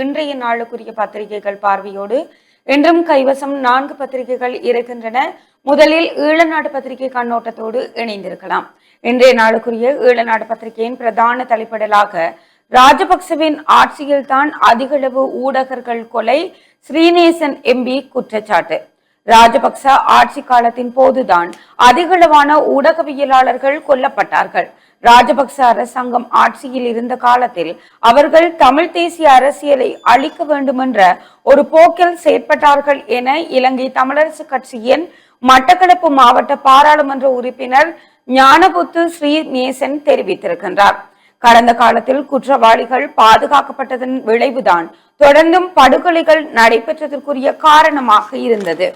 இன்றைய நாளுக்குரிய பத்திரிகைகள் பார்வையோடு இன்றும் கைவசம் 4 பத்திரிகைகள் இருக்கின்றன. முதலில் ஈழநாடு பத்திரிகை கண்ணோட்டத்தோடு இணைந்திருக்கலாம். இன்றைய நாளுக்குரிய ஈழநாடு பத்திரிகையின் பிரதான தலைப்பிடலாக ராஜபக்சவின் ஆட்சியில்தான் அதிகளவு ஊடகர்கள் கொலை, ஸ்ரீநேசன் எம்பி குற்றச்சாட்டு. ராஜபக்ச ஆட்சி காலத்தின் போதுதான் அதிகளவான ஊடகவியலாளர்கள் கொல்லப்பட்டார்கள். ராஜபக்ச அரசாங்கம் ஆட்சியில் இருந்த காலத்தில் அவர்கள் தமிழ் தேசிய அரசியலை அழிக்க வேண்டும் என்ற ஒரு போக்கில் செயற்பட்டார்கள் என இலங்கை தமிழரசு கட்சியின் மட்டக்களப்பு மாவட்ட பாராளுமன்ற உறுப்பினர் ஞானபுத்து ஸ்ரீநேசன் தெரிவித்திருக்கின்றார். கடந்த காலத்தில் குற்றவாளிகள் பாதுகாக்கப்பட்டதன் விளைவுதான் தொடர்ந்தும் படுகொலைகள் நடைபெற்றதற்குரிய காரணமாக இருந்தது.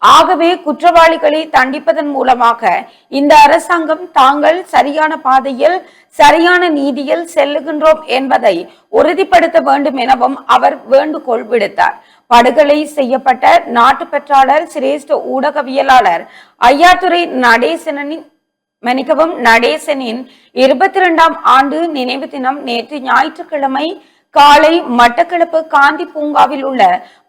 ஆகவே குற்றவாளிகளை தண்டிப்பதன் மூலமாக இந்த அரசாங்கம் தாங்கள் சரியான பாதையில் சரியான நீதியில் செல்லுகின்றோம் என்பதை உறுதிப்படுத்த வேண்டும் எனவும் அவர் வேண்டுகோள் விடுத்தார். படுகொலை செய்யப்பட்ட நாட்டுப்பற்றாளர் சிரேஷ்ட ஊடகவியலாளர் ஐயாத்துரை நடேசனின் 22ஆம் ஆண்டு நினைவு தினம் நேற்று ஞாயிற்றுக்கிழமை காலை மட்டக்களப்பு காந்தி பூங்காவில் உள்ள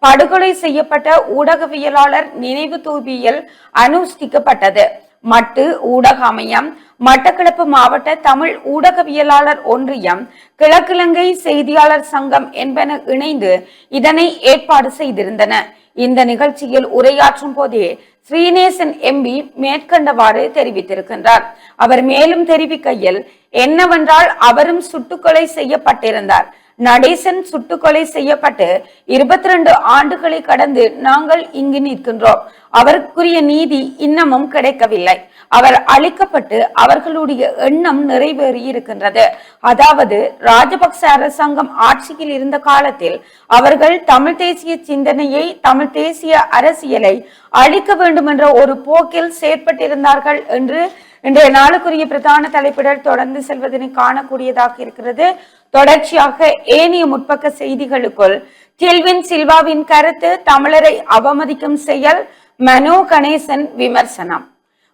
படுகொலை செய்யப்பட்ட ஊடகவியலாளர் நினைவு தூபியில் அனுஷ்டிக்கப்பட்டது. மட்டு ஊடக அமையம், மட்டக்களப்பு மாவட்ட தமிழ் ஊடகவியலாளர் ஒன்றியம், கிழக்கிழங்கை செய்தியாளர் சங்கம் என்பன இணைந்து இதனை ஏற்பாடு செய்திருந்தன. இந்த நிகழ்ச்சியில் உரையாற்றும் போதே ஸ்ரீநேசன் எம்பி மேற்கண்டவாறு தெரிவித்திருக்கின்றார். அவர் மேலும் தெரிவிக்கையில், என்னவென்றால் அவரும் சுட்டுக்கொலை செய்யப்பட்டிருந்தார். நடேசன் சுட்டுக்கொலை செய்யப்பட்டு 22 ஆண்டுகளை கடந்து நாங்கள் இங்கு நிற்கின்றோம். அவருக்குரிய நீதி இன்னமும் கிடைக்கவில்லை. அவர் அழிக்கப்பட்டு அவர்களுடைய எண்ணம் நிறைவேறி இருக்கின்றது. அதாவது ராஜபக்ச அரசாங்கம் ஆட்சியில் இருந்த காலத்தில் அவர்கள் தமிழ் தேசிய சிந்தனையை, தமிழ் தேசிய அரசியலை அழிக்க வேண்டும் என்ற ஒரு போக்கில் செயற்பட்டிருந்தார்கள் என்று இன்றைய நாளுக்குரிய பிரதான தலைப்பிடல் தொடர்ந்து செல்வதனை காணக்கூடியதாக இருக்கிறது. தொடர்ச்சியாக ஏனைய முற்பக்க செய்திகளுக்குள் டில்வின் சில்வாவின் கருத்து தமிழரை அவமதிக்கும் செயல், மனோ கணேசன் விமர்சனம்.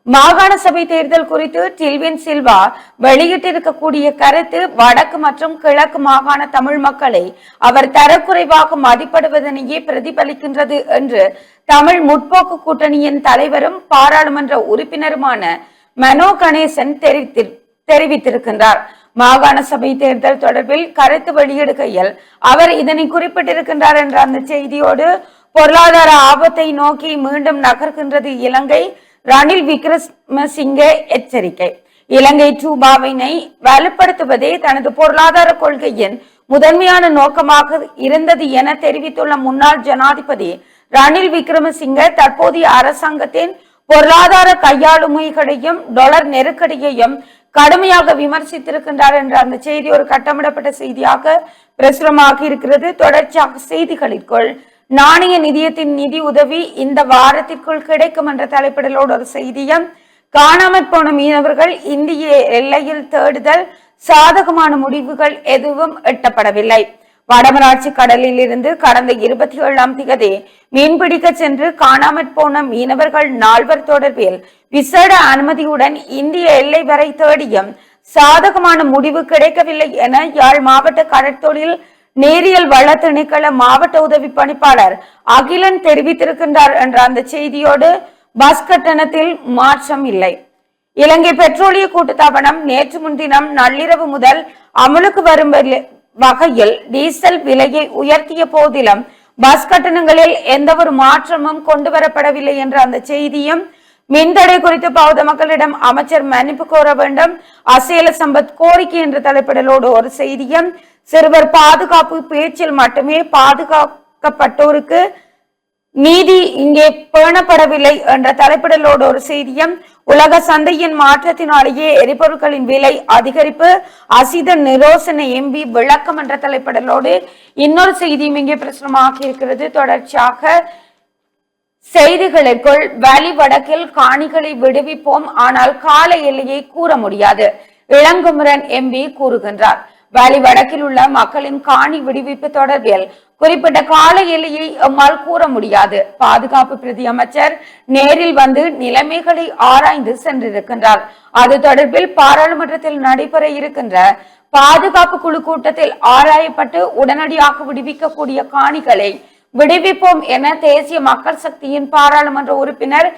மாகாண சபை தேர்தல் குறித்து டில்வின் சில்வா வெளியிட்டிருக்கக்கூடிய கருத்து வடக்கு மற்றும் கிழக்கு மாகாண தமிழ் மக்களை அவர் தரக்குறைவாக மதிப்பிடுவதனையே பிரதிபலிக்கின்றது என்று தமிழ் முற்போக்கு கூட்டணியின் தலைவரும் பாராளுமன்ற உறுப்பினருமான மனோ கணேசன் தெரிவித்திருக்கின்றார். மாகாண சபை தேர்தல் தொடர்பில் கருத்து வெளியிடுகையில் அவர் இதனை குறிப்பிட்டிருக்கின்றார் என்ற அந்த செய்தியோடு, பொருளாதார ஆபத்தை நோக்கி மீண்டும் நகர்கின்றது இலங்கை, ரணில் விக்ரமசிங்கே எச்சரிக்கை. இலங்கை ரூபாவினை வலுப்படுத்துவதே தனது பொருளாதார கொள்கையின் முதன்மையான நோக்கமாக இருந்தது என தெரிவித்துள்ள முன்னாள் ஜனாதிபதி ரணில் விக்ரமசிங்கே தற்போதைய அரசாங்கத்தின் பொருளாதார கையாளுமைகளையும் டாலர் நெருக்கடியையும் கடுமையாக விமர்சித்திருக்கின்றார் என்ற அந்த செய்தி ஒரு கட்டமிடப்பட்ட செய்தியாக பிரசுரமாகி இருக்கிறது. தொடர்ச்சியாக செய்திகளுக்குள் நாணய நிதியத்தின் நிதி உதவி இந்த வாரத்திற்குள் கிடைக்கும் என்ற தலைப்பிடலோடு ஒரு செய்தியும், காணாமற் போன மீனவர்கள் இந்திய எல்லையில் தேடுதல், சாதகமான முடிவுகள் எதுவும் எட்டப்படவில்லை. வடமராட்சி கடலில் இருந்து கடந்த 27ஆம் தேதி மீன்பிடிக்க சென்று காணாமற் போன மீனவர்கள் 4 தொடர்பில் விசேட அனுமதியுடன் இந்திய எல்லை வரை தேடியும் சாதகமான முடிவு கிடைக்கவில்லை என யாழ் மாவட்ட கடற்தொழில் நேரியல் வள திணைக்கள மாவட்ட உதவி பணிப்பாளர் அகிலன் தெரிவித்திருக்கின்றார் என்ற அந்த செய்தியோடு, பஸ் கட்டணத்தில் மாற்றம் இல்லை. இலங்கை பெட்ரோலிய கூட்டுத்தாபனம் நேற்று முன்தினம் நள்ளிரவு முதல் அமலுக்கு வரும் வகையில் டீசல் விலையை உயர்த்திய போதிலும் பஸ் கட்டணங்களில் எந்த ஒரு மாற்றமும் கொண்டு வரப்படவில்லை என்ற அந்த செய்தியும், மின்தடை குறித்து பௌத்த மக்களிடம் அமைச்சர் மன்னிப்பு கோர வேண்டும், அசேல சம்பத் கோரிக்கை என்ற தலைப்பிடலோடு ஒரு செய்தியும், சிறுவர் பாதுகாப்பு பேச்சில் மட்டுமே பாதுகாக்கப்பட்டோருக்கு நீதி இங்கே பேணப்படவில்லை என்ற தலைப்பிடலோடு ஒரு செய்தியும், உலக சந்தையின் மாற்றத்தினாலேயே எரிபொருட்களின் விலை அதிகரிப்பு, அசித நிரோசன எம்பி விளக்கம் என்ற தலைப்பிடலோடு இன்னொரு செய்தியும் இங்கே பிரசுரமாக இருக்கிறது. தொடர்ச்சியாக செய்திகளுக்குள் வேலி வடக்கில் காணிகளை விடுவிப்போம், ஆனால் கால எல்லையை கூற முடியாது, இளங்குமரன் எம்பி கூறுகின்றார். வேலி வடக்கில் உள்ள மக்களின் காணி விடுவிப்பு தொடர்பில் குறிப்பிட்ட கால எல்லையை எம்மால் கூற முடியாது. பாதுகாப்பு பிரதி அமைச்சர் நேரில் வந்து நிலைமைகளை ஆராய்ந்து சென்றிருக்கின்றார். அது தொடர்பில் பாராளுமன்றத்தில் நடைபெற இருக்கின்ற பாதுகாப்பு குழு கூட்டத்தில் ஆராயப்பட்டு உடனடியாக விடுவிக்கக்கூடிய காணிகளை விடுவிப்போம் என தேசிய மக்கள் சக்தியின் பாராளுமன்ற உறுப்பினர்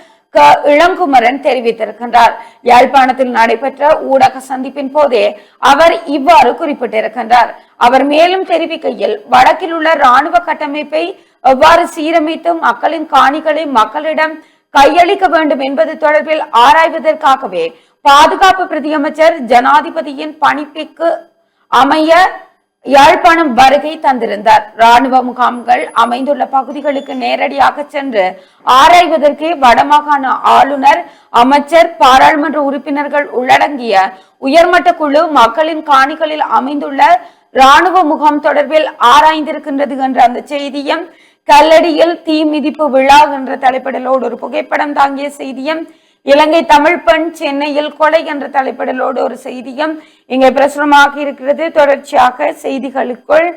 இளங்குமரன் தெரிவித்திருக்கின்றார். யாழ்ப்பாணத்தில் நடைபெற்ற ஊடக சந்திப்பின் போதே அவர் இவ்வாறு குறிப்பிட்டிருக்கின்றார். அவர் மேலும் தெரிவிக்கையில், வடக்கில் உள்ள இராணுவ கட்டமைப்பை எவ்வாறு சீரமைத்து மக்களின் காணிகளை மக்களிடம் கையளிக்க வேண்டும் என்பது தொடர்பில் ஆராய்வதற்காகவே பாதுகாப்பு பிரதியமைச்சர் ஜனாதிபதியின் பணிப்புக்கு அமைய யாழ்ப்பாணம் வருகை தந்திருந்தார். இராணுவ முகாம்கள் அமைந்துள்ள பகுதிகளுக்கு நேரடியாக சென்று ஆராய்வதற்கு வடமாகாண ஆளுநர், அமைச்சர், பாராளுமன்ற உறுப்பினர்கள் உள்ளடங்கிய உயர்மட்ட குழு மக்களின் காணிகளில் அமைந்துள்ள இராணுவ முகாம் தொடர்பில் ஆராய்ந்திருக்கின்றது என்ற அந்த செய்தியும், கல்லடியில் தீ மிதிப்பு விழா என்ற தலைப்பிடலோடு ஒரு புகைப்படம் தாங்கிய செய்தியும், இலங்கை தமிழ் பெண் சென்னையில் கொலை என்ற தலைப்பிடலோடு ஒரு செய்தியும் இங்கே பிரசுரமாக இருக்கிறது. தொடர்ச்சியாக செய்திகளுக்குள்,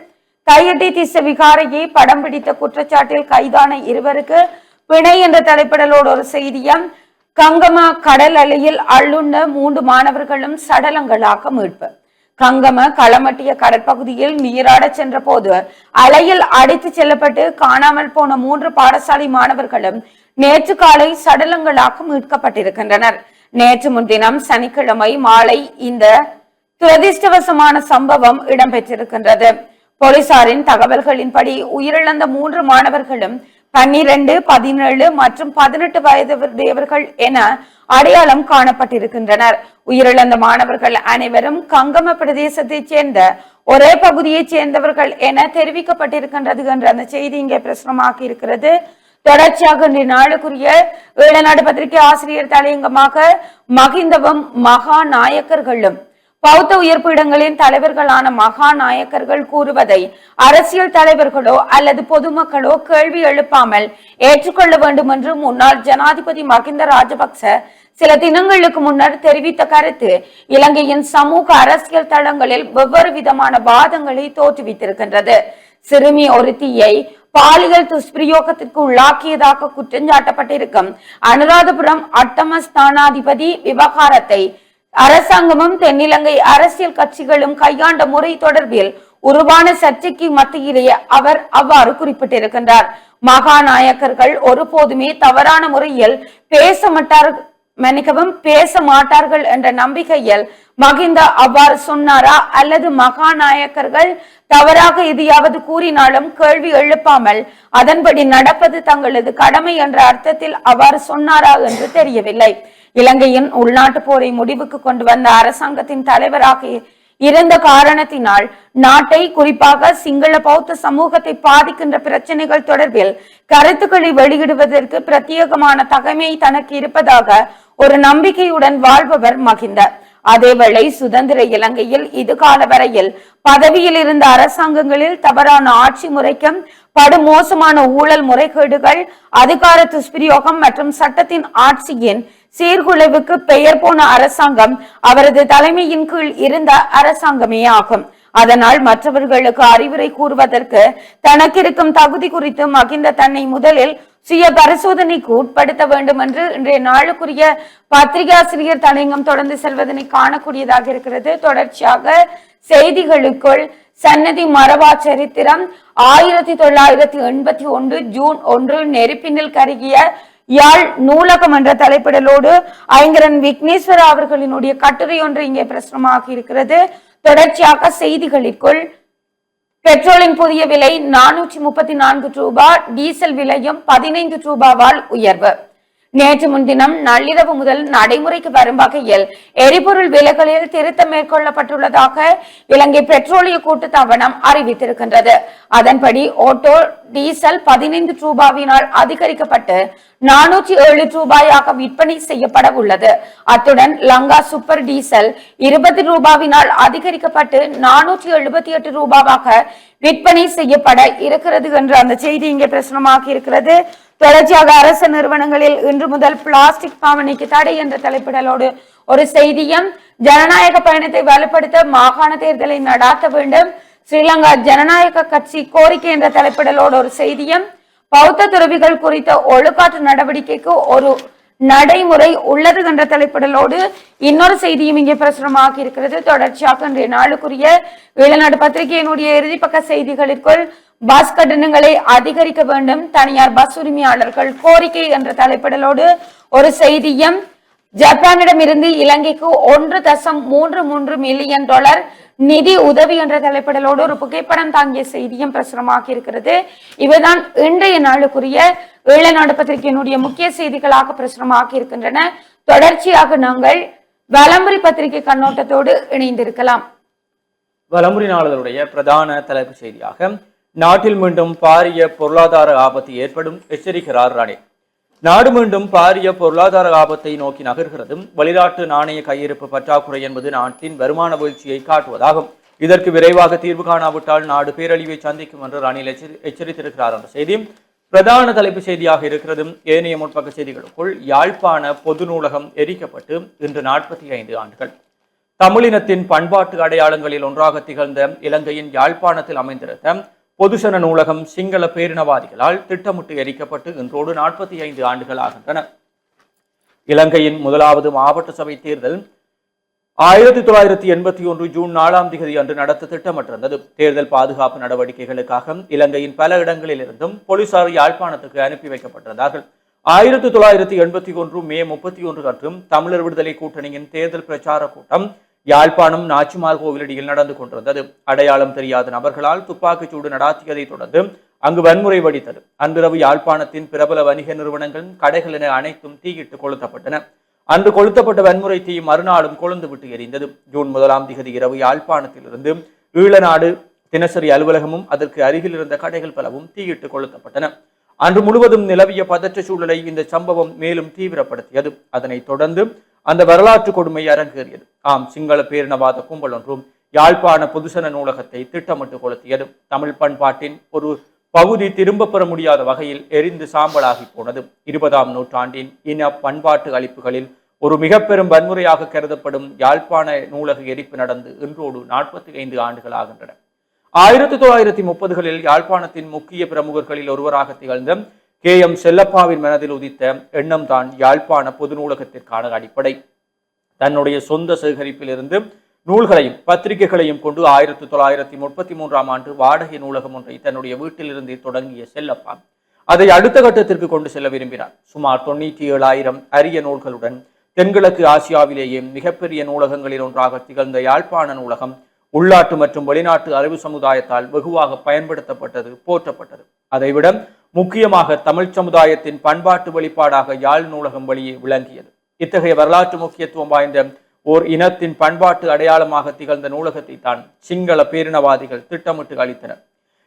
கையட்டி திச விகாரையை படம் பிடித்த குற்றச்சாட்டில் கைதான இருவருக்கு பிணை என்ற தலைப்பிடலோடு ஒரு செய்தியும், கங்கம கடல் அலையில் அள்ளுண்ட 3 மாணவர்களும் சடலங்களாக மீட்பு. கங்கம களமட்டிய கடற்பகுதியில் நீராட சென்ற போது அலையில் அடித்து செல்லப்பட்டு காணாமல் போன 3 பாடசாலை மாணவர்களும் நேற்று காலை சடலங்களாக மீட்கப்பட்டிருக்கின்றனர். நேற்று முன்தினம் சனிக்கிழமை மாலை இந்த துரதிர்ஷ்டவசமான சம்பவம் இடம்பெற்றிருக்கின்றது. போலீசாரின் தகவல்களின்படி உயிரிழந்த 3 மாணவர்களும் 12, 17 மற்றும் 18 வயதுடையவர்கள் என அடையாளம் காணப்பட்டிருக்கின்றனர். உயிரிழந்த மாணவர்கள் அனைவரும் கங்கம பிரதேசத்தைச் சேர்ந்த ஒரே பகுதியைச் சேர்ந்தவர்கள் என தெரிவிக்கப்பட்டிருக்கின்றது என்ற அந்த செய்தி இங்கே பிரசுரமாகி இருக்கிறது. தொடர்ச்சியாக இன்றைய நாளுக்குரிய ஈழநாடு பத்திரிகை ஆசிரியர் தலையங்கமாக மகிந்தவும் மகாநாயக்கர்களும் பௌத்த உயர்பீடங்களின் தலைவர்களான மகாநாயக்கர்கள் கூறுவதை அரசியல் தலைவர்களோ அல்லது பொதுமக்களோ கேள்வி எழுப்பாமல் ஏற்றுக்கொள்ள வேண்டும் என்று முன்னாள் ஜனாதிபதி மகிந்த ராஜபக்ச சில தினங்களுக்கு முன்னர் தெரிவித்த கருத்து இலங்கையின் சமூக அரசியல் தளங்களில் வெவ்வேறு விதமான வாதங்களை தோற்றுவித்திருக்கின்றது. சிறுமி ஒருத்தியை பாலியல் துஷ்பிரயோகத்திற்கு உள்ளாக்கியதாக குற்றஞ்சாட்டப்பட்டிருக்கும் அனுராதபுரம் அட்டமஸ்தானாதிபதி விவகாரத்தை அரசாங்கமும் தென்னிலங்கை அரசியல் கட்சிகளும் கையாண்ட முறை தொடர்பில் உருவான சர்ச்சைக்கு மத்தியிலேயே அவர் அவ்வாறு குறிப்பிட்டிருக்கின்றார். மகாநாயக்கர்கள் ஒருபோதுமே தவறான முறையில் பேச மாட்டார்கள் என்ற நம்பிக்கையில் மகிந்த அவ்வாறு சொன்னாரா அல்லது மகாநாயக்கர்கள் தவறாக எதையாவது கூறினாலும் கேள்வி எழுப்பாமல் அதன்படி நடப்பது தங்களது கடமை என்ற அர்த்தத்தில் அவ்வாறு சொன்னாரா என்று தெரியவில்லை. இலங்கையின் உள்நாட்டு போரை முடிவுக்கு கொண்டு வந்த அரசாங்கத்தின் தலைவராக இருந்த காரணத்தினால் நாட்டை, குறிப்பாக சிங்கள பௌத்த சமூகத்தை பாதிக்கின்ற பிரச்சனைகள் தொடர்பில் கருத்துக்களை வெளியிடுவதற்கு பிரத்யேகமான தகமை தனக்கு இருப்பதாக ஒரு நம்பிக்கையுடன் வாழ்பவர் மகிந்த. அதேவேளை சுதந்திர இலங்கையில் இதுகால வரையில் பதவியில் இருந்த அரசாங்கங்களில் தவறான ஆட்சி முறைக்கும் படுமோசமான ஊழல் முறைகேடுகள், அதிகார துஷ்பிரயோகம் மற்றும் சட்டத்தின் ஆட்சியின் சீர்குலைவுக்கு பெயர் போன அரசாங்கம் அவரது தலைமையின் கீழ் இருந்த அரசாங்கமே ஆகும். அதனால் மற்றவர்களுக்கு அறிவுரை கூறுவதற்கு தனக்கு இருக்கும் தகுதி குறித்து மகிந்த தன்னை முதலில் சுய பரிசோதனைக்கு உட்படுத்த வேண்டும் என்று இன்றைய நாளுக்குரிய பத்திரிகாசிரியர் தலையங்கம் தொடர்ந்து செல்வதனை காணக்கூடியதாக இருக்கிறது. தொடர்ச்சியாக செய்திகளுக்குள், சன்னதி மரபா சரித்திரம் 1981 ஜூன் 1 நெருப்பினில் கருகிய யாழ் நூலகம் என்ற தலைப்பிடலோடு ஐங்கரன் விக்னேஸ்வரா அவர்களினுடைய கட்டுரை ஒன்று இங்கே பிரசுரமாகி இருக்கிறது. தொடர்ச்சியாக செய்திகளுக்குள், பெட்ரோலின் புதிய விலை 434 ரூபாய், டீசல் விலையும் 15 ரூபாவால் உயர்வு. நேற்று முன்தினம் நள்ளிரவு முதல் நடைமுறைக்கு வரும் வகையில் எரிபொருள் விலைகளில் திருத்தம் மேற்கொள்ளப்பட்டுள்ளதாக இலங்கை பெட்ரோலிய கூட்டுத்தாபனம் அறிவித்திருக்கின்றது. அதன்படி ஓட்டோ டீசல் 15 ரூபாவினால் அதிகரிக்கப்பட்டு 407 ரூபாயாக விற்பனை செய்யப்பட உள்ளது. அத்துடன் லங்கா சூப்பர் டீசல் 20 ரூபாவினால் அதிகரிக்கப்பட்டு 478 ரூபாவாக விற்பனை செய்யப்பட இருக்கிறது என்று அந்த செய்தி இங்கே பிரசுரமாகி இருக்கிறது. தொடர்ச்சியாக அரசு நிறுவனங்களில் இன்று முதல் பிளாஸ்டிக் பாவனைக்கு தடை என்ற தலைப்பிடலோடு ஒரு செய்தியும், ஜனநாயக பயணத்தை வலுப்படுத்த மாகாண தேர்தலை நடாத்த வேண்டும், ஸ்ரீலங்கா ஜனநாயக கட்சி கோரிக்கை என்ற தலைப்பிடலோடு ஒரு செய்தியும், பௌத்த துறவிகள் குறித்த ஒழுக்காற்று நடவடிக்கைக்கு ஒரு நடைமுறை உள்ளது என்ற தலைப்பிடலோடு இன்னொரு செய்தியும் இங்கே பிரசுரமாகி இருக்கிறது. தொடர்ச்சியாக இன்றைய நாளுக்குரிய ஈழநாடு பத்திரிகையினுடைய இறுதிப்பக்க செய்திகளுக்குள் பஸ் கட்டணங்களை அதிகரிக்க வேண்டும், தனியார் பஸ் உரிமையாளர்கள் கோரிக்கை என்ற தலைப்பிடலோடு ஒரு செய்தியும், ஜப்பானிடமிருந்து இலங்கைக்கு 1.33 மில்லியன் டாலர் நிதி உதவி என்ற தலைப்பிடலோடு ஒரு புகைப்படம் தாங்கிய செய்தியும் பிரசுரமாக இருக்கிறது. இவைதான் இன்றைய நாளுக்குரிய ஈழநாடு பத்திரிகையினுடைய முக்கிய செய்திகளாக பிரசுரமாக இருக்கின்றன. தொடர்ச்சியாக நாங்கள் வலம்புரி பத்திரிகை கண்ணோட்டத்தோடு இணைந்திருக்கலாம். வலம்புரி நாளிதழுடைய பிரதான தலைப்பு செய்தியாக, நாட்டில் மீண்டும் பாரிய பொருளாதார ஆபத்து ஏற்படும், எச்சரிக்கிறார் ரணில். நாடு மீண்டும் பாரிய பொருளாதார ஆபத்தை நோக்கி நகர்கிறது. வெளிநாட்டு நாணய கையிருப்பு பற்றாக்குறை என்பது நாட்டின் வருமான வீழ்ச்சியை காட்டுவதாகும். இதற்கு விரைவாக தீர்வு காணாவிட்டால் நாடு பேரழிவை சந்திக்கும் என்று ரணில் எச்சரித்திருக்கிறார் என்ற செய்தி பிரதான தலைப்பு செய்தியாக இருக்கிறது. ஏனைய முற்பக்க செய்திகளுக்குள், யாழ்ப்பாண பொது நூலகம் எரிக்கப்பட்டு இன்று 45 ஆண்டுகள். தமிழினத்தின் பண்பாட்டு அடையாளங்களில் ஒன்றாக திகழ்ந்த இலங்கையின் யாழ்ப்பாணத்தில் அமைந்திருந்த பொதுசன நூலகம் சிங்கள பேரினவாதிகளால் திட்டமிட்டு எரிக்கப்பட்டு இன்றோடு 45 ஆண்டுகள் ஆகின்றன. இலங்கையின் முதலாவது மாவட்ட சபை தேர்தல் 1981 ஜூன் 4 அன்று நடத்த திட்டமிட்டிருந்தது. தேர்தல் பாதுகாப்பு நடவடிக்கைகளுக்காக இலங்கையின் பல இடங்களில் இருந்தும் போலீசார் யாழ்ப்பாணத்துக்கு அனுப்பி வைக்கப்பட்டிருந்தார்கள். 1981 மே 31 அன்றும் தமிழர் விடுதலை கூட்டணியின் தேர்தல் பிரச்சார கூட்டம் யாழ்ப்பாணம் நாச்சிமார் கோவிலடியில் நடந்து கொண்டிருந்தது. அடையாளம் தெரியாத நபர்களால் துப்பாக்கிச்சூடு நடாத்தியதை தொடர்ந்து அங்கு வன்முறை வெடித்தது. அன்றிரவு யாழ்ப்பாணத்தின் பிரபல வணிக நிறுவனங்கள், கடைகள் என அனைத்தும் தீயிட்டு கொளுத்தப்பட்டன. அன்று கொளுத்தப்பட்ட வன்முறை தீ மறுநாளும் கொழுந்து விட்டு எரிந்தது. ஜூன் 1 இரவு யாழ்ப்பாணத்தில் இருந்து ஈழநாடு தினசரி அலுவலகமும் அதற்கு அருகில் இருந்த கடைகள் பலவும் தீயிட்டு கொளுத்தப்பட்டன. அன்று முழுவதும் நிலவிய பதற்ற சூழலை இந்த சம்பவம் மேலும் தீவிரப்படுத்தியது. அதனைத் தொடர்ந்து அந்த வரலாற்று கொடுமை அரங்கேறியது. சிங்கள பேரினவாத கும்பல் ஒன்றும் யாழ்ப்பாண பொதுசன நூலகத்தை திட்டமிட்டு கொளுத்தியது. தமிழ் பண்பாட்டின் ஒரு பகுதி திரும்ப பெற முடியாத வகையில் எரிந்து சாம்பலாகி போனது. 20ஆம் நூற்றாண்டின் இன பண்பாட்டு அழிப்புகளில் ஒரு மிக பெரும் வன்முறையாக கருதப்படும் யாழ்ப்பாண நூலக எரிப்பு நடந்து இன்றோடு 45 ஆண்டுகள் ஆகின்றன. 1930களில் யாழ்ப்பாணத்தின் முக்கிய பிரமுகர்களில் ஒருவராக திகழ்ந்த KM செல்லப்பாவின் மனதில் உதித்த எண்ணம் தான் யாழ்ப்பாண பொது நூலகத்திற்கான அடிப்படை. தன்னுடைய சொந்த சேகரிப்பில் இருந்து நூல்களையும் பத்திரிகைகளையும் கொண்டு 1933ஆம் ஆண்டு வாடகை நூலகம் ஒன்றை தன்னுடைய வீட்டிலிருந்து தொடங்கிய செல்லப்பா அதை அடுத்த கட்டத்திற்கு கொண்டு செல்ல விரும்பினார். சுமார் 97,000 அரிய நூல்களுடன் தென்கிழக்கு ஆசியாவிலேயே மிகப்பெரிய நூலகங்களில் ஒன்றாக திகழ்ந்த யாழ்ப்பாண நூலகம் உள்நாட்டு மற்றும் வெளிநாட்டு அறிவு சமுதாயத்தால் வெகுவாக பயன்படுத்தப்பட்டது, போற்றப்பட்டது. அதைவிட முக்கியமாக தமிழ் சமுதாயத்தின் பண்பாட்டு வெளிப்பாடாக யாழ் நூலகம் வெளியே விளங்கியது. இத்தகைய வரலாற்று முக்கியத்துவம் வாய்ந்த ஓர் இனத்தின் பண்பாட்டு அடையாளமாக திகழ்ந்த நூலகத்தை தான் சிங்கள பேரினவாதிகள் திட்டமிட்டு அளித்தனர்.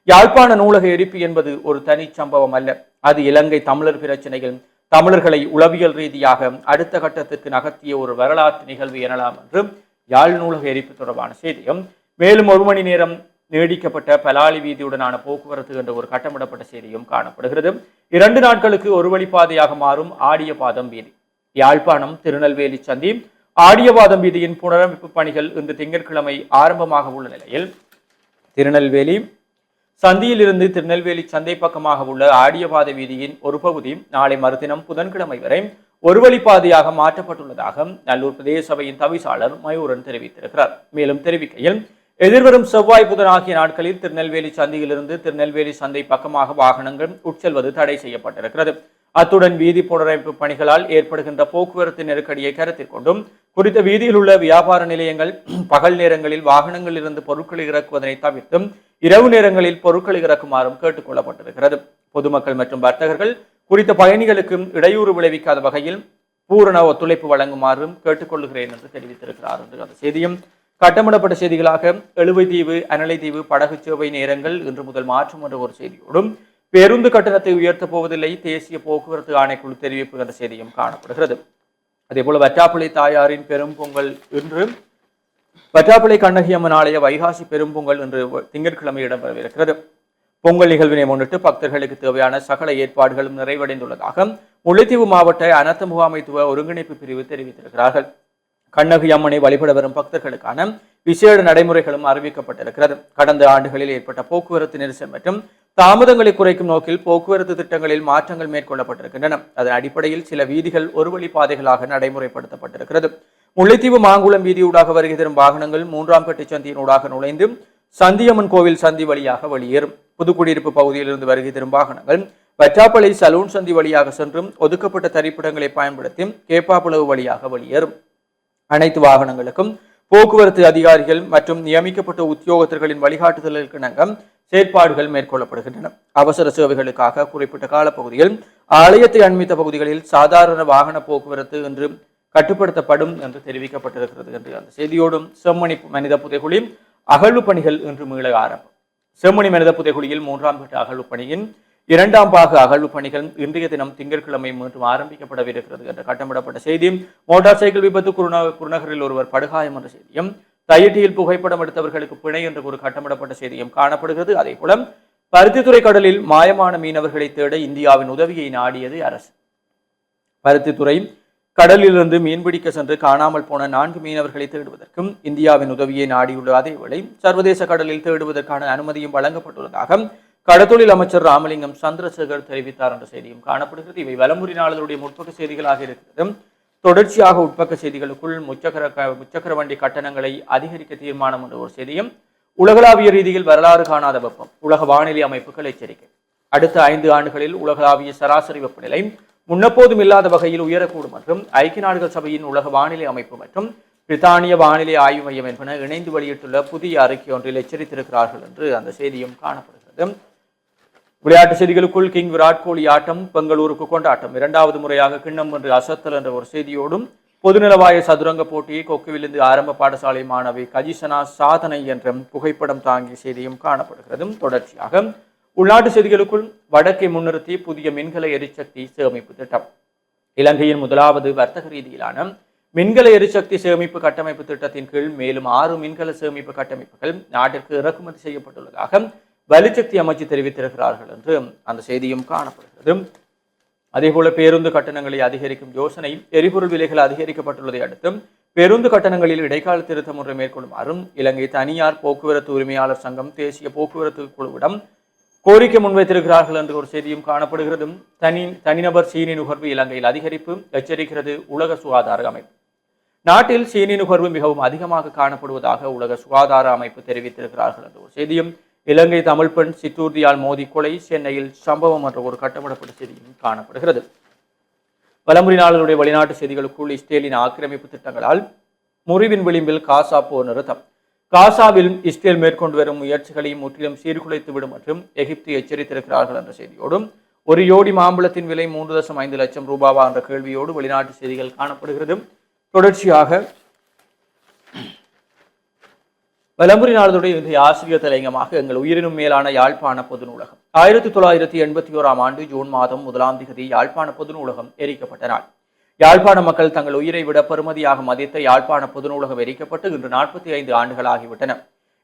யாழ்ப்பாண நூலக எரிப்பு என்பது ஒரு தனி சம்பவம் அல்ல. அது இலங்கை தமிழர் பிரச்சனைகள் தமிழர்களை உளவியல் ரீதியாக அடுத்த கட்டத்திற்கு நகர்த்திய ஒரு வரலாற்று நிகழ்வு எனலாம் என்று யாழ் நூலக எரிப்பு தொடர்பான செய்தியும், மேலும் 1 மணி நேரம் நீடிக்கப்பட்ட பலாலி வீதியுடனான போக்குவரத்து என்ற ஒரு கட்டமிடப்பட்ட செய்தியும் காணப்படுகிறது. 2 நாட்களுக்கு ஒரு வழிப்பாதையாக மாறும் ஆடியபாதம் வீதி. யாழ்ப்பாணம் திருநெல்வேலி சந்தி ஆடியபாதம் வீதியின் புனரமைப்பு பணிகள் இன்று திங்கட்கிழமை ஆரம்பமாக உள்ள நிலையில் திருநெல்வேலி சந்தியில் இருந்து திருநெல்வேலி சந்தை பக்கமாக உள்ள ஆடியபாத வீதியின் ஒரு பகுதி நாளை மறுதினம் புதன்கிழமை வரை ஒரு வழிப்பாதையாக மாற்றப்பட்டுள்ளதாக நல்லூர் பிரதேச சபையின் தவிசாளர் மயூரன் தெரிவித்திருக்கிறார். மேலும் தெரிவிக்கையில், எதிர்வரும் செவ்வாய் புதன் ஆகிய நாட்களில் திருநெல்வேலி சந்தையிலிருந்து திருநெல்வேலி சந்தை பக்கமாக வாகனங்கள் உட்செல்வது தடை செய்யப்பட்டிருக்கிறது. அத்துடன் வீதி புனரமைப்பு பணிகளால் ஏற்படுகின்ற போக்குவரத்து நெருக்கடியை கருத்தில் கொண்டும் குறித்த வீதியில் உள்ள வியாபார நிலையங்கள் பகல் நேரங்களில் வாகனங்களில் இருந்து பொருட்களை இறக்குவதனை தவிர்த்தும் இரவு நேரங்களில் பொருட்களை இறக்குமாறும் கேட்டுக் கொள்ளப்பட்டிருக்கிறது. பொதுமக்கள் மற்றும் வர்த்தகர்கள் குறித்த பயணிகளுக்கு இடையூறு விளைவிக்காத வகையில் பூரண ஒத்துழைப்பு வழங்குமாறும் கேட்டுக்கொள்கிறேன் என்று தெரிவித்திருக்கிறார் என்று அந்த செய்தியும் கட்டமிடப்பட்ட செய்திகளாக எழுவைதீவு அனலைதீவு படகு சேவை நேரங்கள் இன்று முதல் மாற்றும் என்ற ஒரு செய்தியோடும் பேருந்து கட்டணத்தை உயர்த்தப் போவதில்லை தேசிய போக்குவரத்து ஆணைக்குழு தெரிவிப்பு என்ற செய்தியும் காணப்படுகிறது. அதேபோல வற்றாப்பிள்ளை தாயாரின் பெரும் பொங்கல் இன்று வற்றாப்பிள்ளை கண்ணகி அம்மன் ஆலய வைகாசி பெரும் பொங்கல் இன்று திங்கட்கிழமை இடம்பெறவிருக்கிறது. பொங்கல் நிகழ்வினை முன்னிட்டு பக்தர்களுக்கு தேவையான சகல ஏற்பாடுகளும் நிறைவடைந்துள்ளதாக முல்லைத்தீவு மாவட்ட அனர்த்த முகாமைத்துவ ஒருங்கிணைப்பு பிரிவு தெரிவித்திருக்கிறார்கள். கண்ணகி அம்மனை வழிபட வரும் பக்தர்களுக்கான விசேட நடைமுறைகளும் அறிவிக்கப்பட்டிருக்கிறது. கடந்த ஆண்டுகளில் ஏற்பட்ட போக்குவரத்து நெரிசல் மற்றும் தாமதங்களை குறைக்கும் நோக்கில் போக்குவரத்து திட்டங்களில் மாற்றங்கள் மேற்கொள்ளப்பட்டிருக்கின்றன. அதன் அடிப்படையில் சில வீதிகள் ஒரு வழி பாதைகளாக நடைமுறைப்படுத்தப்பட்டிருக்கிறது. முல்லைத்தீவு மாங்குளம் வீதியூடாக வருகை தரும் வாகனங்கள் 3ஆம் கட்டு சந்தியினூடாக நுழைந்து சந்தியம்மன் கோவில் சந்தி வழியாக வெளியேறும். புதுக்குடியிருப்பு பகுதியிலிருந்து வருகை தரும் வாகனங்கள் வற்றாப்பளை சலூன் சந்தி வழியாக சென்றும் ஒதுக்கப்பட்ட தரிப்பிடங்களை பயன்படுத்தி கேப்பாப்புலவு வழியாக வெளியேறும். அனைத்து வாகனங்களுக்கும் போக்குவரத்து அதிகாரிகள் மற்றும் நியமிக்கப்பட்ட உத்தியோகத்தர்களின் வழிகாட்டுதலுக்கு இணங்க செயற்பாடுகள் மேற்கொள்ளப்படுகின்றன. அவசர சேவைகளுக்காக குறிப்பிட்ட காலப்பகுதியில் ஆலயத்தை அண்மித்த பகுதிகளில் சாதாரண வாகன போக்குவரத்து என்று கட்டுப்படுத்தப்படும் என்று தெரிவிக்கப்பட்டிருக்கிறது என்று அந்த செய்தியோடும் செம்மணி மனித புதைகுழி அகழ்வு பணிகள் இன்று மீள ஆரம்பம். செம்மணி மனித புதைகுழியில் 3ஆம் கட்ட அகழ்வு பணியின் 2ஆம் பாக அகழ்வு பணிகள் இன்றைய தினம் திங்கட்கிழமை மீண்டும் ஆரம்பிக்கப்படவிருக்கிறது என்ற கட்டமிடப்பட்ட செய்தியும், மோட்டார் சைக்கிள் விபத்து குருநகரில் ஒருவர் படுகாயம் என்ற செய்தியும், தையட்டியில் புகைப்படம் எடுத்தவர்களுக்கு பிணை என்ற ஒரு கட்டமிடப்பட்ட செய்தியும் காணப்படுகிறது. அதே போல பருத்தித்துறை கடலில் மாயமான மீனவர்களை தேட இந்தியாவின் உதவியை நாடியது அரசு. பருத்தித்துறை கடலிலிருந்து மீன்பிடிக்க சென்று காணாமல் போன 4 மீனவர்களை தேடுவதற்கும் இந்தியாவின் உதவியை நாடியுள்ள அதேவேளை சர்வதேச கடலில் தேடுவதற்கான அனுமதியும் வழங்கப்பட்டுள்ளதாக கடத்தொழில் அமைச்சர் ராமலிங்கம் சந்திரசேகர் தெரிவித்தார் என்ற செய்தியும் காணப்படுகிறது. இவை வலம்புரி நாளிதழுடைய முற்பக்க செய்திகளாக இருக்கிறது. தொடர்ச்சியாக உட்பக்க செய்திகளுக்குள் முச்சக்கர வண்டி கட்டணங்களை அதிகரிக்க தீர்மானம் என்ற ஒரு செய்தியும், உலகளாவிய ரீதியில் வரலாறு காணாத வெப்பம் உலக வானிலை அமைப்புகள் எச்சரிக்கை. அடுத்த 5 ஆண்டுகளில் உலகளாவிய சராசரி வெப்பநிலை முன்னெப்போதும் இல்லாத வகையில் உயரக்கூடும் மற்றும் ஐக்கிய நாடுகள் சபையின் உலக வானிலை அமைப்பு மற்றும் பிரித்தானிய வானிலை ஆய்வு மையம் என்பன இணைந்து வெளியிட்டுள்ள புதிய அறிக்கை ஒன்றில் எச்சரித்திருக்கிறார்கள் என்று அந்த செய்தியும் காணப்படுகிறது. விளையாட்டு செய்திகளுக்குள் கிங் விராட் கோலி ஆட்டம் பெங்களூருக்கு கொண்டாட்டம் 2வது முறையாக கிண்ணம் என்று அசத்தல் என்ற ஒரு செய்தியோடும், பொதுநலவாய சதுரங்க போட்டியை கொக்குவிலிருந்து ஆரம்ப பாடசாலை மாணவி கஜிசனா சாதனை என்ற புகைப்படம் தாங்கிய செய்தியும் காணப்படுகிறது. தொடர்ச்சியாக உள்நாட்டு செய்திகளுக்குள் வடக்கை முன்னிறுத்தி புதிய மின்கல எரிசக்தி சேமிப்பு திட்டம். இலங்கையின் 1வது வர்த்தக ரீதியிலான மின்கல எரிசக்தி சேமிப்பு கட்டமைப்பு திட்டத்தின் கீழ் மேலும் 6 மின்கல சேமிப்பு கட்டமைப்புகள் நாட்டிற்கு இறக்குமதி செய்யப்பட்டுள்ளதாக வலுசக்தி அமைச்சு தெரிவித்திருக்கிறார்கள் என்று அந்த செய்தியும் காணப்படுகிறது. அதேபோல பேருந்து கட்டணங்களை அதிகரிக்கும் யோசனை, எரிபொருள் விலைகள் அதிகரிக்கப்பட்டுள்ளதை அடுத்து பேருந்து கட்டணங்களில் இடைக்கால திருத்தம் ஒன்றை மேற்கொள்ளுமாறும் இலங்கை தனியார் போக்குவரத்து உரிமையாளர் சங்கம் தேசிய போக்குவரத்து குழுவிடம் கோரிக்கை முன்வைத்திருக்கிறார்கள் என்று ஒரு செய்தியும் காணப்படுகிறது. தனிநபர் சீனி நுகர்வு இலங்கையில் அதிகரிப்பு எச்சரிக்கிறது உலக சுகாதார அமைப்பு. நாட்டில் சீனி நுகர்வு மிகவும் அதிகமாக காணப்படுவதாக உலக சுகாதார அமைப்பு தெரிவித்திருக்கிறார்கள் என்ற ஒரு செய்தியும், இலங்கை தமிழ் பெண் சிற்றூர்தியால் மோதி கொலை சென்னையில் சம்பவம் என்ற ஒரு கட்டமிடப்பட்ட செய்தியும் காணப்படுகிறது. வலம்புரி நாளிதழுடைய வெளிநாட்டு செய்திகளுக்குள் இஸ்ரேலின் ஆக்கிரமிப்பு திட்டங்களால் முறிவின் விளிம்பில் காசா போர் நிறுத்தம். காசாவில் இஸ்ரேல் மேற்கொண்டு வரும் முயற்சிகளை முற்றிலும் சீர்குலைத்துவிடும் மற்றும் எகிப்து எச்சரித்திருக்கிறார்கள் என்ற செய்தியோடும், ஒரு யோடி மாம்பழத்தின் விலை 3.5 லட்சம் ரூபாவா என்ற கேள்வியோடு வெளிநாட்டு செய்திகள் காணப்படுகிறது. தொடர்ச்சியாக வலம்புரி நாளிதழுடைய இன்றைய ஆசிரியர் தலையங்கமாக எங்கள் உயிரினும் மேலான யாழ்ப்பாண பொது நூலகம் 1981ஆம் ஆண்டு ஜூன் மாதம் 1ஆம் தேதி யாழ்ப்பாண பொது நூலகம் எரிக்கப்பட்ட நாள். யாழ்ப்பாண மக்கள் தங்கள் உயிரை விட பெருமதியாக மதித்த யாழ்ப்பாண பொது நூலகம் எரிக்கப்பட்டு இன்று 45 ஆண்டுகள் ஆகிவிட்டன.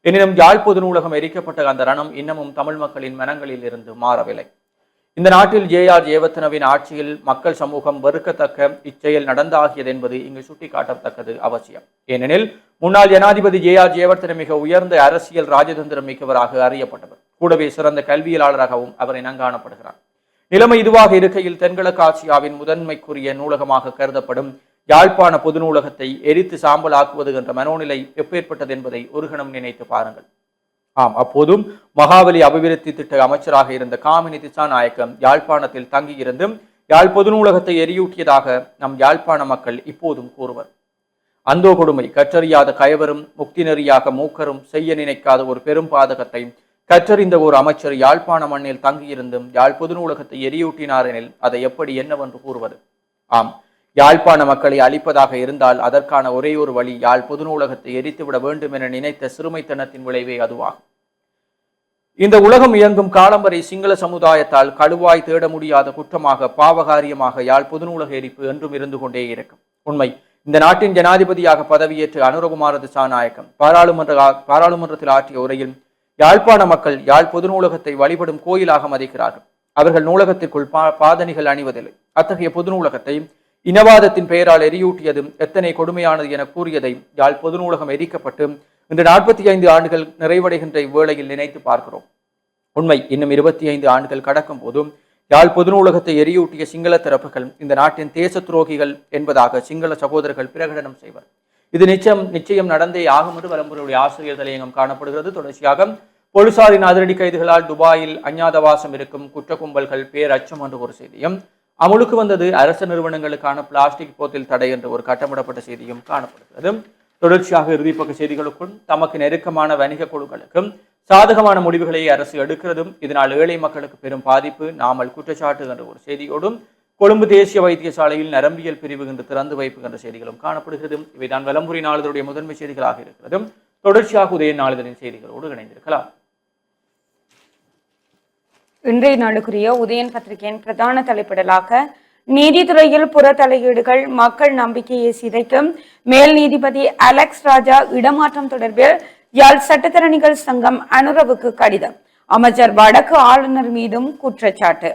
எனினும் யாழ் பொது நூலகம் எரிக்கப்பட்ட அந்த ரணம் இன்னமும் தமிழ் மக்களின் மனங்களில் இருந்து மாறவில்லை. இந்த நாட்டில் ஜே.ஆர். ஜெயவர்தனவின் ஆட்சியில் மக்கள் சமூகம் வெறுக்கத்தக்க இச்செயல் நடந்தாகியது என்பது இங்கு சுட்டிக்காட்டத்தக்கது அவசியம். ஏனெனில் முன்னாள் ஜனாதிபதி ஜே.ஆர். ஜெயவர்தன மிக உயர்ந்த அரசியல் ராஜதந்திரம் மிக்கவராக அறியப்பட்டவர். கூடவே சிறந்த கல்வியலாளராகவும் அவர் இனங்காணப்படுகிறார். நிலைமை இதுவாக இருக்கையில் தென்கிழக்கு ஆசியாவின் முதன்மைக்குரிய நூலகமாக கருதப்படும் யாழ்ப்பாண பொது நூலகத்தை எரித்து சாம்பலாக்குவது என்ற மனோநிலை எப்பேற்பட்டது என்பதை ஒரு கணம் நினைத்து பாருங்கள். அப்போதும் மகாவலி அபிவிருத்தி திட்ட அமைச்சராக இருந்த காமினி திசாநாயக்கம் யாழ்ப்பாணத்தில் தங்கியிருந்து யாழ் பொது நூலகத்தை எரியூட்டியதாக நம் யாழ்ப்பாண மக்கள் இப்போதும் கூறுவர். அந்தோ கொடுமை கற்றறியாத கயவரும் முக்தி நெறியாக மூக்கரும் செய்ய நினைக்காத ஒரு பெரும் பாதகத்தை கற்றறிந்த ஒரு அமைச்சர் யாழ்ப்பாண மண்ணில் தங்கியிருந்தும் யாழ் பொது நூலகத்தை எரியூட்டினார் எனில் அதை எப்படி என்னவென்று கூறுவது? யாழ்ப்பாண மக்களை அழிப்பதாக இருந்தால் அதற்கான ஒரே ஒரு வழி யாழ் பொது நூலகத்தை எரித்துவிட வேண்டும் என நினைத்த சிறுமைத்தனத்தின் விளைவே அதுவாகும். இந்த உலகம் இயங்கும் காலம் வரை சிங்கள சமுதாயத்தால் கழுவாய் தேட முடியாத குற்றமாக பாவகாரியமாக யாழ் பொது நூலக எரிப்பு என்றும் இருந்து கொண்டே இருக்கும். உண்மை, இந்த நாட்டின் ஜனாதிபதியாக பதவியேற்று அனுரகுமார திசாநாயக்கம் பாராளுமன்றத்தில் ஆற்றிய உரையில் யாழ்ப்பாண மக்கள் யாழ் பொது நூலகத்தை வழிபடும் கோயிலாக மதிக்கிறார்கள். அவர்கள் நூலகத்திற்குள் பாதணிகள் அணிவதில்லை. அத்தகைய பொது நூலகத்தை இனவாதத்தின் பெயரால் எரியூட்டியது எத்தனை கொடுமையானது என கூறியதை யாழ் பொது நூலகம் எரிக்கப்பட்டு இன்று 45 ஆண்டுகள் நிறைவடைகின்ற இவ்வேளையில் நினைத்து பார்க்கிறோம். உண்மை, இன்னும் 25 ஆண்டுகள் கடக்கும் போதும் யாழ் பொது நூலகத்தை எரியூட்டிய சிங்கள தரப்புகள் இந்த நாட்டின் தேச துரோகிகள் என்பதாக சிங்கள சகோதரர்கள் பிரகடனம் செய்வர். இது நிச்சயம் நடந்தே ஆகும் என்று வலம்புரியுடைய ஆசிரியர் தலையங்கம் காணப்படுகிறது. தொடர்ச்சியாக போலீசாரின் அதிரடி கைதுகளால் துபாயில் அஞ்ஞாதவாசம் இருக்கும் குற்ற கும்பல்கள் பேரச்சம் என்ற ஒரு செய்தியும், அமுலுக்கு வந்தது அரசு நிறுவனங்களுக்கான பிளாஸ்டிக் போத்தில் தடை என்ற ஒரு கட்டமிடப்பட்ட செய்தியும் காணப்படுகிறது. தொடர்ச்சியாக இறுதிப்பக்க செய்திகளுக்கும் தமக்கு நெருக்கமான வணிக குழுக்களுக்கும் சாதகமான முடிவுகளை அரசு எடுக்கிறதும் இதனால் ஏழை மக்களுக்கு பெரும் பாதிப்பு நாமல் குற்றச்சாட்டு என்ற ஒரு செய்தியோடும் கொழும்பு தேசிய வைத்தியசாலையில் நரம்பியல் பிரிவு என்று திறந்து வைப்பு என்ற செய்திகளும் காணப்படுகிறது. இவைதான் வலம்புரி நாளிதழுடைய முதன்மை செய்திகளாக இருக்கிறது. தொடர்ச்சியாக உதய நாளிதழின் செய்திகளோடு இணைந்திருக்கலாம். இன்றைய நாளுக்குரிய உதயன் பத்திரிகையின் பிரதான தலைப்பிடலாக நீதித்துறையில் புற தலையீடுகள் மக்கள் நம்பிக்கையை சிதைக்கும், மேல் நீதிபதி அலெக்ஸ் ராஜா இடமாற்றம் தொடர்பில் யாழ் சட்டத்தரணிகள் சங்கம் அனுரவுக்கு கடிதம், அமைச்சர் வடக்கு ஆளுநர் மீதும் குற்றச்சாட்டு.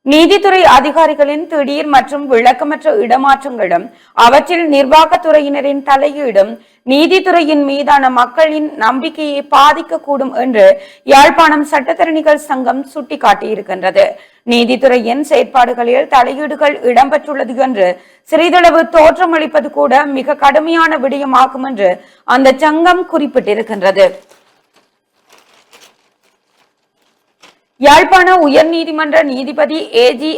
நீதித்துறை அதிகாரிகளின் திடீர் மற்றும் விளக்கமற்ற இடமாற்றங்களும் அவற்றில் நிர்வாகத்துறையினரின் தலையீடும் நீதித்துறையின் மீதான மக்களின் நம்பிக்கையை பாதிக்கக்கூடும் என்று யாழ்ப்பாணம் சட்டத்தரணிகள் சங்கம் சுட்டிக்காட்டியிருக்கின்றது. நீதித்துறையின் செயற்பாடுகளில் தலையீடுகள் இடம்பெற்றுள்ளது என்று சிறிதளவு தோற்றமளிப்பது கூட மிக கடுமையான விடயமாகும் என்று அந்த சங்கம் குறிப்பிட்டிருக்கின்றது. யாழ்ப்பாண உயர் நீதிமன்ற நீதிபதி ஏஜி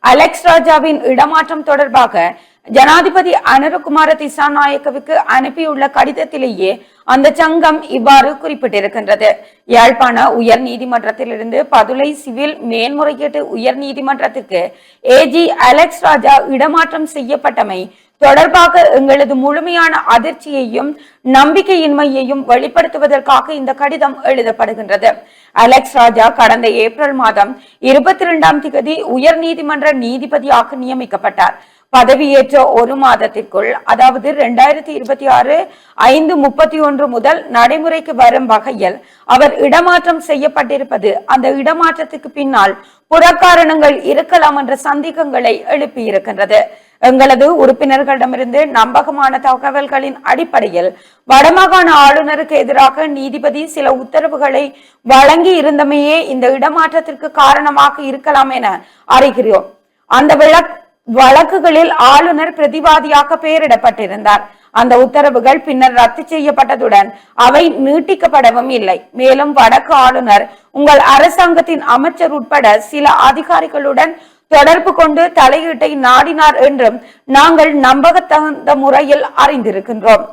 அலெக்ஸ் ராஜாவின் இடமாற்றம் தொடர்பாக ஜனாதிபதி அனுரகுமார திசாநாயக்கவுக்கு அனுப்பியுள்ள கடிதத்திலேயே அந்த சங்கம் இவ்வாறு குறிப்பிட்டிருக்கின்றது. யாழ்ப்பாண உயர் நீதிமன்றத்திலிருந்து பதுளை சிவில் மேன்முறையீட்டு உயர் நீதிமன்றத்திற்கு ஏஜி அலெக்ஸ் ராஜா இடமாற்றம் செய்யப்பட்டமை தொடர்பாக எங்களது முழுமையான அதிர்ச்சியையும் நம்பிக்கையின்மையையும் வெளிப்படுத்துவதற்காக இந்த கடிதம் எழுதப்படுகின்றது. அலெக்ஸ் ராஜா கடந்த ஏப்ரல் மாதம் 22ஆம் தேதி உயர் நீதிமன்ற நீதிபதியாக நியமிக்கப்பட்டார். பதவியேற்ற ஒரு மாதத்திற்குள், அதாவது 2026 5/31 முதல் நடைமுறைக்கு வரும் வகையில் அவர் இடமாற்றம் செய்யப்பட்டிருப்பது அந்த இடமாற்றத்துக்கு பின்னால் புறக்காரணங்கள் இருக்கலாம் என்ற சந்தேகங்களை எழுப்பியிருக்கின்றது. எங்களது உறுப்பினர்களிடமிருந்து நம்பகமான தகவல்களின் அடிப்படையில் வடமாகாண ஆளுநருக்கு எதிராக நீதிபதி சில உத்தரவுகளை வழங்கி இருந்தமையே இந்த இடமாற்றத்திற்கு காரணமாக இருக்கலாம் என அறிகிறோம். அந்த வழக்குகளில் ஆளுநர் பிரதிவாதியாக பெயரிடப்பட்டிருந்தார். அந்த உத்தரவுகள் பின்னர் ரத்து செய்யப்பட்டதுடன் அவை நீட்டிக்கப்படவும் இல்லை. மேலும் வடக்கு ஆளுநர் உங்கள் அரசாங்கத்தின் அமைச்சர் உட்பட சில அதிகாரிகளுடன் தொடர்பு கொண்டு தலையீட்டை நாடினார் என்றும் நாங்கள் நம்பகத்தகுந்த முறையில் அறிந்திருக்கின்றோம்.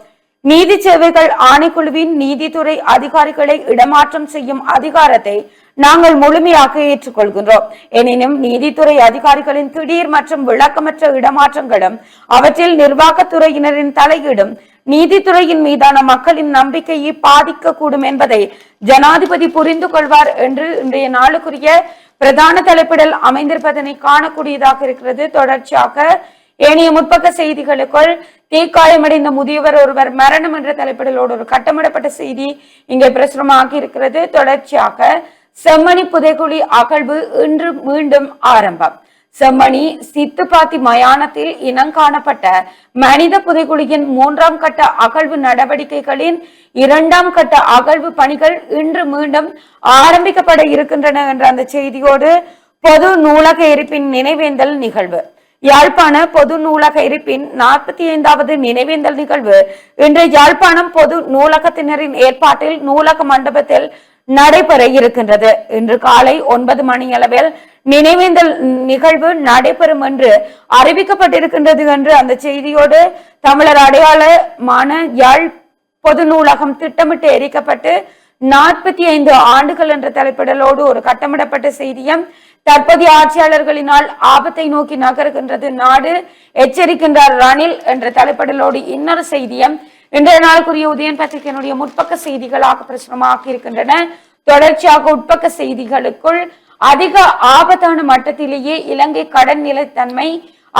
நீதி சேவைகள் ஆணைக்குழுவின் நீதித்துறை அதிகாரிகளை இடமாற்றம் செய்யும் அதிகாரத்தை நாங்கள் முழுமையாக ஏற்றுக்கொள்கின்றோம். எனினும் நீதித்துறை அதிகாரிகளின் திடீர் மற்றும் விளக்கமற்ற இடமாற்றங்களும் அவற்றில் நிர்வாகத்துறையினரின் தலையீடும் நீதித்துறையின் மீதான மக்களின் நம்பிக்கையை பாதிக்கக்கூடும் என்பதை ஜனாதிபதி புரிந்து கொள்வார் என்று இன்றைய நாளுக்குரிய பிரதான தலைப்பிடல் அமைந்திருப்பதனை காணக்கூடியதாக இருக்கிறது. தொடர்ச்சியாக ஏனைய முற்பக்க செய்திகளுக்குள் தீக்காயமடைந்த முதியவர் ஒருவர் மரணம் என்ற தலைப்பிடலோடு ஒரு கட்டமிடப்பட்ட செய்தி இங்கே பிரசுரமாகி இருக்கிறது. தொடர்ச்சியாக செம்மணி புதைகுழி அகழ்வு இன்று மீண்டும் ஆரம்பம். செம்மணி சித்துப்பாத்தி மயானத்தில் இனங்காணப்பட்ட மனித புதைகுழியின் 3ஆம் கட்ட அகழ்வு நடவடிக்கைகளின் 2ஆம் கட்ட அகழ்வு பணிகள் இன்று மீண்டும் ஆரம்பிக்கப்பட இருக்கின்றன என்ற அந்த செய்தியோடு பொது நூலக எரிப்பின் நினைவேந்தல் நிகழ்வு. யாழ்ப்பாண பொது நூலக எரிப்பின் 45வது நினைவேந்தல் நிகழ்வு இன்று யாழ்ப்பாணம் பொது நூலகத்தினரின் ஏற்பாட்டில் நூலக மண்டபத்தில் நடைபெற இருக்கின்றது. இன்று காலை 9 மணியளவில் நினைவேந்தல் நிகழ்வு நடைபெறும் என்று அறிவிக்கப்பட்டிருக்கின்றது என்று அந்த செய்தியோடு தமிழர் அடையாளமான யாழ் பொது நூலகம் திட்டமிட்டு எரிக்கப்பட்டு 45 ஆண்டுகள் என்ற தலைப்பிடலோடு ஒரு கட்டமிடப்பட்ட செய்தியும், தற்போதைய ஆட்சியாளர்களினால் ஆபத்தை நோக்கி நகர்கின்றது நாடு, எச்சரிக்கின்றார் ரணில் என்ற தலைப்பிடலோடு இன்னொரு செய்தியும் இன்றைய நாளுக்குரிய உதயன் பத்திரிகையினுடைய முற்பக்க செய்திகளாக பிரசுரமாகி இருக்கின்றன. தொடர்ச்சியாக உட்பக்க செய்திகளுக்குள் அதிக ஆபத்தான மட்டத்திலேயே இலங்கை கடன் நிலைத்தன்மை,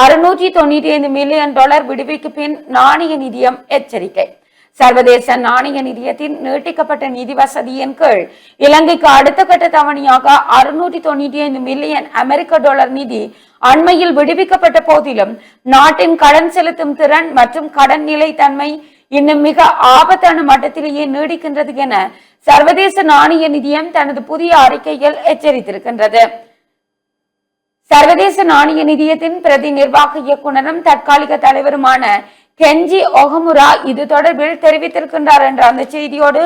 $695 மில்லியன் விடுவிக்கு பின் நாணய நிதியம் எச்சரிக்கை. சர்வதேச நாணய நிதியத்தின் நீட்டிக்கப்பட்ட நிதி வசதியின் கீழ் இலங்கைக்கு அடுத்த கட்ட தவணையாக 695 மில்லியன் அமெரிக்க டாலர் நிதி அண்மையில் விடுவிக்கப்பட்ட போதிலும் நாட்டின் கடன் செலுத்தும் திறன் மற்றும் கடன் நிலைத்தன்மை இன்னும் மிக ஆபத்தான மட்டத்திலேயே நீடிக்கின்றது என சர்வதேச நாணய நிதியம் தனது புதிய அறிக்கையில் எச்சரித்திருக்கின்றது. சர்வதேச நாணய நிதியத்தின் பிரதி நிர்வாக இயக்குனரும் தற்காலிக தலைவருமான கெஞ்சி ஒகமுரா இது தொடர்பில் தெரிவித்திருக்கின்றார் என்ற அந்த செய்தியோடு,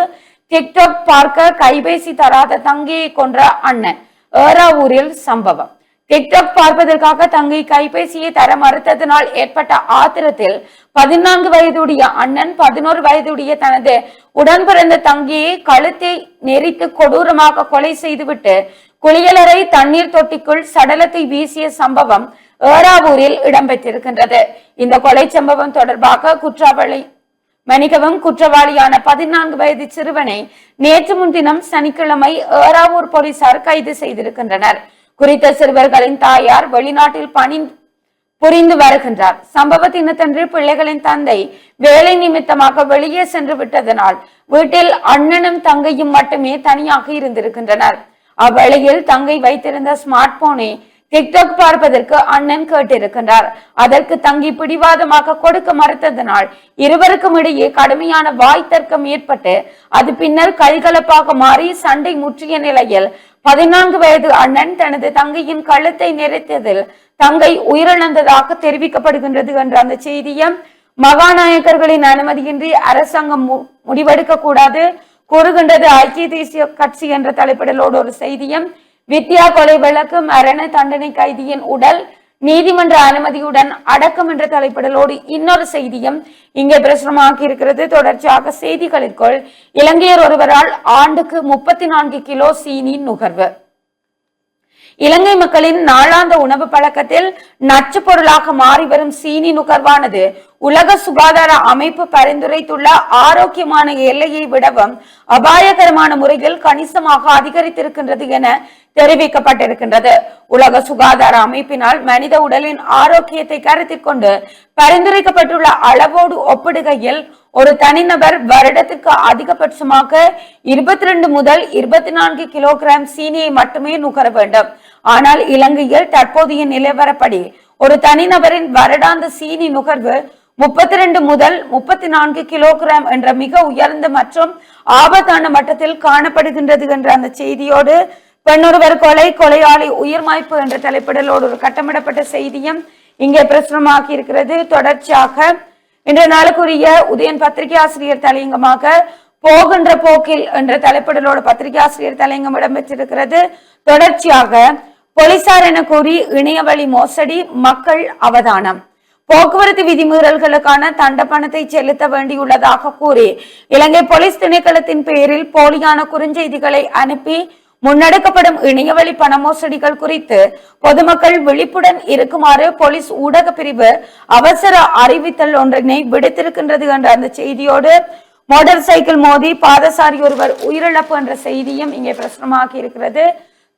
டிக்டாக் பார்க்க கைபேசி தராத தங்கையை கொன்ற அண்ணன் ஏறாவூரில் சம்பவம். டிக்டாக் பார்ப்பதற்காக தங்கை கைபேசியை தர மறுத்ததனால் ஏற்பட்ட ஆத்திரத்தில் 14 வயதுடைய அண்ணன் 11 வயதுடைய தனது உடன் பிறந்த தங்கையை கழுத்தை நெரித்து கொடூரமாக கொலை செய்துவிட்டு குளியலறை தண்ணீர் தொட்டிக்குள் சடலத்தை வீசிய சம்பவம் ஏறாவூரில் இடம்பெற்றிருக்கின்றது. இந்த கொலை சம்பவம் தொடர்பாக குற்றவாளியான 14 வயது சிறுவனை நேற்று முன்தினம் சனிக்கிழமை ஏறாவூர் போலீசார் கைது செய்திருக்கின்றனர். குறித்த சிறுவர்களின் தாயார் வெளிநாட்டில் பணி புரிந்து வருகின்றார். சம்பவ தினத்தன்று பிள்ளைகளின் தந்தை வேலை நிமித்தமாக வெளியே சென்று விட்டதனால் வீட்டில் அண்ணனும் தங்கையும் மட்டுமே தனியாக இருந்திருக்கின்றனர். அவ்வேளையில் தங்கை வைத்திருந்த ஸ்மார்ட் போனை டிக்டாக் பார்ப்பதற்கு அண்ணன் கேட்டிருக்கின்றார். அதற்கு தங்கி பிடிவாதமாக கொடுக்க மறுத்ததனால் இருவருக்கும் இடையே கடுமையான வாய் தர்க்கம் ஏற்பட்டு அது பின்னர் கைகலப்பாக மாறி சண்டை முற்றிய நிலையில் 14 வயது அண்ணன் தனது தங்கையின் கழுத்தை நெரித்ததில் தங்கை உயிரிழந்ததாக தெரிவிக்கப்படுகின்றது என்ற அந்த செய்தியும், மகாநாயகர்களின் அனுமதியின்றி அரசாங்கம் முடிவெடுக்க கூடாது கூறுகின்றது ஐக்கிய தேசிய கட்சி என்ற தலைப்பிடலோடு ஒரு செய்தியும், வித்யா கொலை வழக்கு மரண தண்டனை கைதியின் உடல் நீதிமன்ற அனுமதியுடன் அடக்கம் என்ற தலைப்பிடலோடு இன்னொரு செய்தியும் இங்கே பிரசுரமாக்கி இருக்கிறது. தொடர்ச்சியாக செய்திகளுக்குள், இலங்கையர் ஒருவரால் ஆண்டுக்கு 34 கிலோ சீனி நுகர்வு. இலங்கை மக்களின் நாளாந்த உணவு பழக்கத்தில் நச்சு பொருளாக மாறி வரும் சீனி நுகர்வானது உலக சுகாதார அமைப்பு பரிந்துரைத்துள்ள ஆரோக்கியமான எல்லையை விடவும் அபாயகரமான முறையில் கணிசமாக அதிகரித்திருக்கின்றது என தெரிவிக்கப்பட்டிருக்கின்றது. உலக சுகாதார அமைப்பினால் மனித உடலின் ஆரோக்கியத்தை கருத்தில் கொண்டு பரிந்துரைக்கப்பட்டுள்ள அளவோடு ஒப்பிடுகையில் ஒரு தனிநபர் வருடத்திற்கு அதிகபட்சமாக 22 முதல் 24 கிலோகிராம் சீனியை மட்டுமே நுகர வேண்டும். ஆனால் இலங்கையில் தற்போதைய நிலவரப்படி ஒரு தனிநபரின் வருடாந்த சீனி நுகர்வு 32 முதல் 34 கிலோகிராம் என்ற மிக உயர்ந்த மற்றும் ஆபத்தான மட்டத்தில் காணப்படுகின்றது என்ற அந்த செய்தியோடு, பெண்ணொருவர் கொலையாளி உயிர் மாய்ப்பு என்ற தலைப்பிடலோடு ஒரு கட்டமிடப்பட்ட செய்தியும் இங்கே பிரசுரமாக்கி இருக்கிறது. தொடர்ச்சியாக இன்றைய நாளுக்குரிய உதயன் பத்திரிகை ஆசிரியர் தலையங்கமாக போகின்ற போக்கில் என்ற தலைப்பிடலோடு பத்திரிகை ஆசிரியர் தலையங்கம் இடம்பெற்றிருக்கிறது. தொடர்ச்சியாக போலீசார் என கூறி இணையவழி மோசடி, மக்கள் அவதானம். போக்குவரத்து விதிமீறல்களுக்கான தண்ட பணத்தை செலுத்த வேண்டியுள்ளதாக கூறி இலங்கை போலீஸ் திணைக்களத்தின் பேரில் போலியான குறுஞ்செய்திகளை அனுப்பி முன்னெடுக்கப்படும் இணையவழி பண மோசடிகள் குறித்து பொதுமக்கள் விழிப்புடன் இருக்குமாறு போலீஸ் ஊடக பிரிவு அவசர அறிவித்தல் ஒன்றினை விடுத்திருக்கின்றது என்ற அந்த செய்தியோடு, மோட்டார் சைக்கிள் மோதி பாதசாரி ஒருவர் உயிரிழப்பு என்ற செய்தியும் இங்கே பிரசுரமாகி இருக்கிறது.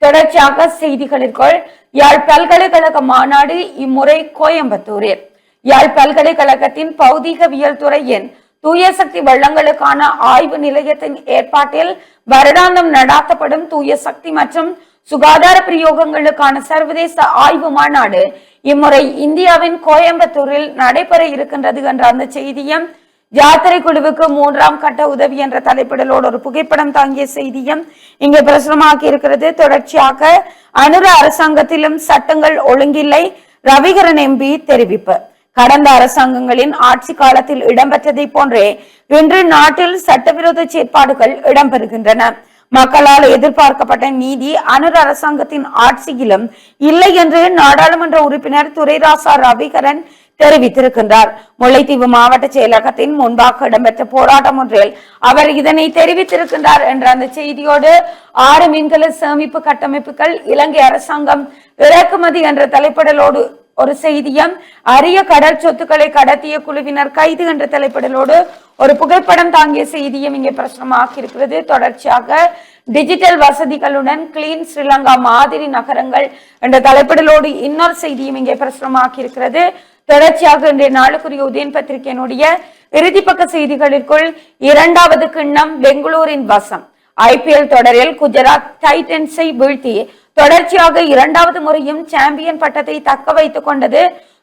தொடர்ச்சியாக செய்திகளிற்குள், யாழ் பல்கலைக்கழக மாநாடு இம்முறை கோயம்புத்தூரில். யாழ் பல்கலைக்கழகத்தின் பௌதீகவியல் துறையின் தூய சக்தி வள்ளங்களுக்கான ஆய்வு நிலையத்தின் ஏற்பாட்டில் வருடாந்தம் நடாத்தப்படும் தூய சக்தி மற்றும் சுகாதார பிரயோகங்களுக்கான சர்வதேச ஆய்வு மாநாடு இம்முறை இந்தியாவின் கோயம்புத்தூரில் நடைபெற இருக்கின்றது என்ற அந்த செய்தியும், யாத்திரை குழுவுக்கு 3ஆம் கட்ட உதவி என்ற தலைப்பிடலோடு ஒரு புகைப்படம் தாங்கிய செய்தியும் இங்கே பிரசுரமாக்கி இருக்கிறது. தொடர்ச்சியாக அனுர அரசாங்கத்திலும் சட்டங்கள் ஒழுங்கில்லை, ரவிகரன் எம்பி தெரிவிப்பு. கடந்த அரசாங்கங்களின் ஆட்சி காலத்தில் இடம்பெற்றதை போன்றே இன்று நாட்டில் சட்டவிரோத செயற்பாடுகள் இடம்பெறுகின்றன. மக்களால் எதிர்பார்க்கப்பட்ட நீதி அனுர அரசாங்கத்தின் ஆட்சியிலும் இல்லை என்று நாடாளுமன்ற உறுப்பினர் துரைராசா ரவிகரன் தெரிவித்திருக்கின்றார். முல்லைத்தீவு மாவட்ட செயலகத்தின் முன்பாக இடம்பெற்ற போராட்டம் ஒன்றில் அவர் இதனை தெரிவித்திருக்கின்றார் என்ற அந்த செய்தியோடு, 6 மின்கல சேமிப்பு கட்டமைப்புகள் இலங்கை அரசாங்கம் இறக்குமதி என்ற தலைப்பிடலோடு ஒரு செய்தியும், அரிய கடல் சொத்துக்களை கடத்திய குழுவினர் கைது என்ற தலைப்பிடலோடு ஒரு புகைப்படம் தாங்கிய செய்தியும் இங்கே பிரசுரமாகி இருக்கிறது. தொடர்ச்சியாக டிஜிட்டல் வசதிகளுடன் கிளீன் ஸ்ரீலங்கா மாதிரி நகரங்கள் என்ற தலைப்பிடலோடு இன்னொரு செய்தியும் இங்கே பிரசுரமாகி இருக்கிறது. தொடர்ச்சியாக இன்றைய நாளுக்குரிய உதயன் பத்திரிகையினுடைய இறுதிப்பக்க செய்திகளுக்குள் இரண்டாவது கிண்ணம் பெங்களூரின் வசம். IPL தொடரில் குஜராத் டைட்டன்ஸை வீழ்த்தி தொடர்ச்சியாக இரண்டாவது முறையும் சாம்பியன் பட்டத்தை தக்க வைத்துக் கொண்டது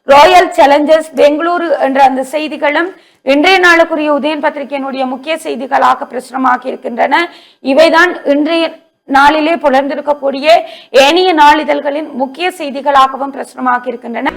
ராயல் சேலஞ்சர்ஸ் பெங்களூரு என்ற அந்த செய்திகளும் இன்றைய நாளுக்குரிய உதயன் பத்திரிகையினுடைய முக்கிய செய்திகளாக பிரசுரமாகி இருக்கின்றன. இவைதான் இன்றைய நாளிலே புலர்ந்திருக்கக்கூடிய ஏனைய நாளிதழ்களின் முக்கிய செய்திகளாகவும் பிரசுரமாகி இருக்கின்றன.